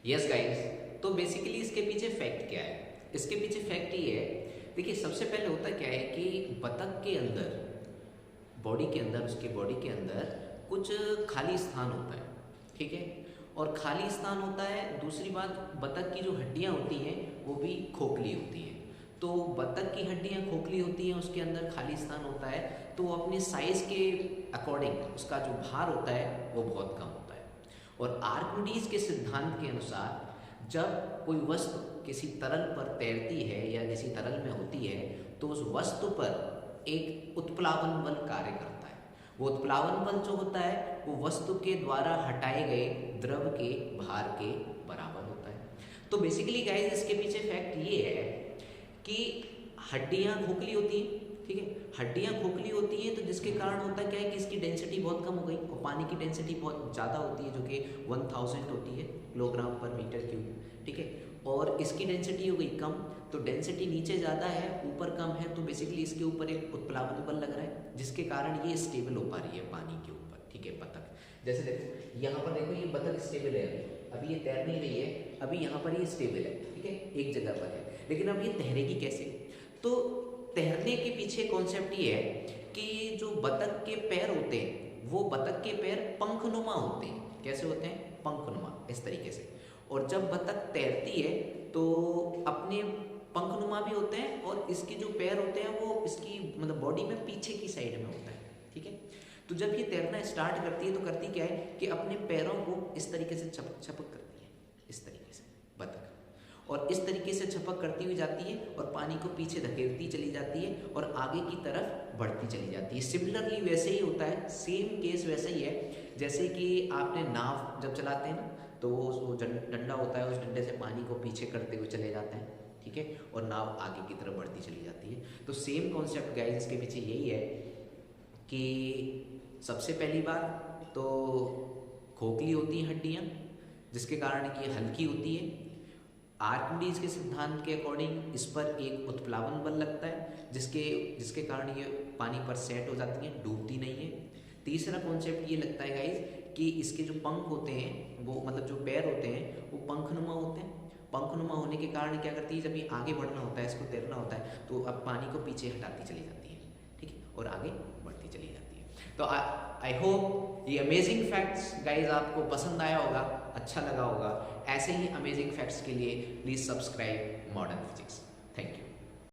Yes guys, तो basically इसके पीछे फैक्ट क्या है? इसके पीछे फैक्ट ये है, देखिए सबसे पहले होता क्या है कि बतख के अंदर, बॉडी के अंदर, उसके बॉडी के अंदर कुछ खाली स्थान होता है, ठीक है। और खाली स्थान होता है, दूसरी बात बतख की जो हड्डियाँ होती हैं वो भी खोखली होती हैं। तो बतख की हड्डियाँ खोखली होती हैं, उसके अंदर खाली स्थान होता है, तो वो अपने साइज़ के अकॉर्डिंग उसका जो भार होता है वो बहुत कम होता है। और आर्किमिडीज के सिद्धांत के अनुसार जब कोई वस्तु किसी तरल पर तैरती है या किसी तरल में होती है तो उस वस्तु पर एक उत्प्लावन बल कार्य करता है। वो उत्प्लावन बल जो होता है वो वस्तु के द्वारा हटाए गए द्रव के भार के बराबर होता है। तो बेसिकली गाइस इसके पीछे फैक्ट ये है कि हड्डियाँ खोखली होती हैं, ठीक है। हड्डियाँ खोखली होती हैं तो जिसके कारण होता क्या है कि इसकी डेंसिटी बहुत कम हो गई और पानी की डेंसिटी बहुत ज़्यादा होती है जो कि 1000 होती है किलोग्राम पर मीटर क्यूब, ठीक है। और इसकी डेंसिटी हो गई कम, तो डेंसिटी नीचे ज़्यादा है ऊपर कम है, तो बेसिकली इसके ऊपर एक उत्प्लावन बल लग रहा है जिसके कारण ये स्टेबल हो पा रही है पानी के ऊपर, ठीक है। बतख जैसे देखो यहाँ पर देखो, ये बतख स्टेबल है, अभी ये तैर नहीं रही है, अभी यहाँ पर ये स्टेबल है, ठीक है, एक जगह पर है। लेकिन अब ये तैरेगी कैसे? तो तैरने के पीछे कॉन्सेप्ट ये है कि जो बतख के पैर होते हैं वो बतख के पैर पंखनुमा होते हैं। कैसे होते हैं? पंखनुमा, इस तरीके से। और जब बतख तैरती है तो अपने पंखनुमा भी होते हैं और इसके जो पैर होते हैं वो इसकी मतलब बॉडी में पीछे की साइड में होता है, ठीक है। तो जब ये तैरना स्टार्ट करती है तो करती क्या है कि अपने पैरों को इस तरीके से छपक करती है, इस तरीके से बतख, और इस तरीके से छपक करती हुई जाती है और पानी को पीछे धकेलती चली जाती है और आगे की तरफ बढ़ती चली जाती है। सिमिलरली वैसे ही होता है, सेम केस वैसा ही है जैसे कि आपने नाव जब चलाते हैं ना तो वो डंडा होता है, उस डंडे से पानी को पीछे करते हुए चले जाते हैं, ठीक है, और नाव आगे की तरफ बढ़ती चली जाती है। तो सेम कॉन्सेप्ट गाइस इसके पीछे यही है कि सबसे पहली बात तो खोखली होती हैं हड्डियाँ जिसके कारण ये हल्की होती है। आर्किमिडीज के सिद्धांत के अकॉर्डिंग इस पर एक उत्प्लावन बल लगता है जिसके कारण ये पानी पर सेट हो जाती हैं, डूबती नहीं है। तीसरा कॉन्सेप्ट ये लगता है गाइज कि इसके जो पंख होते हैं वो मतलब जो पैर होते हैं वो पंखनुमा होते हैं। पंखनुमा होने के कारण क्या करती है, जब ये आगे बढ़ना होता है, इसको तैरना होता है, तो अब पानी को पीछे हटाती चली जाती है, ठीक है, और आगे बढ़ती चली जाती है। तो आई होप ये अमेजिंग फैक्ट्स गाइज आपको पसंद आया होगा, अच्छा लगा होगा। ऐसे ही अमेजिंग फैक्ट्स के लिए प्लीज़ सब्सक्राइब मॉडर्न फिजिक्स।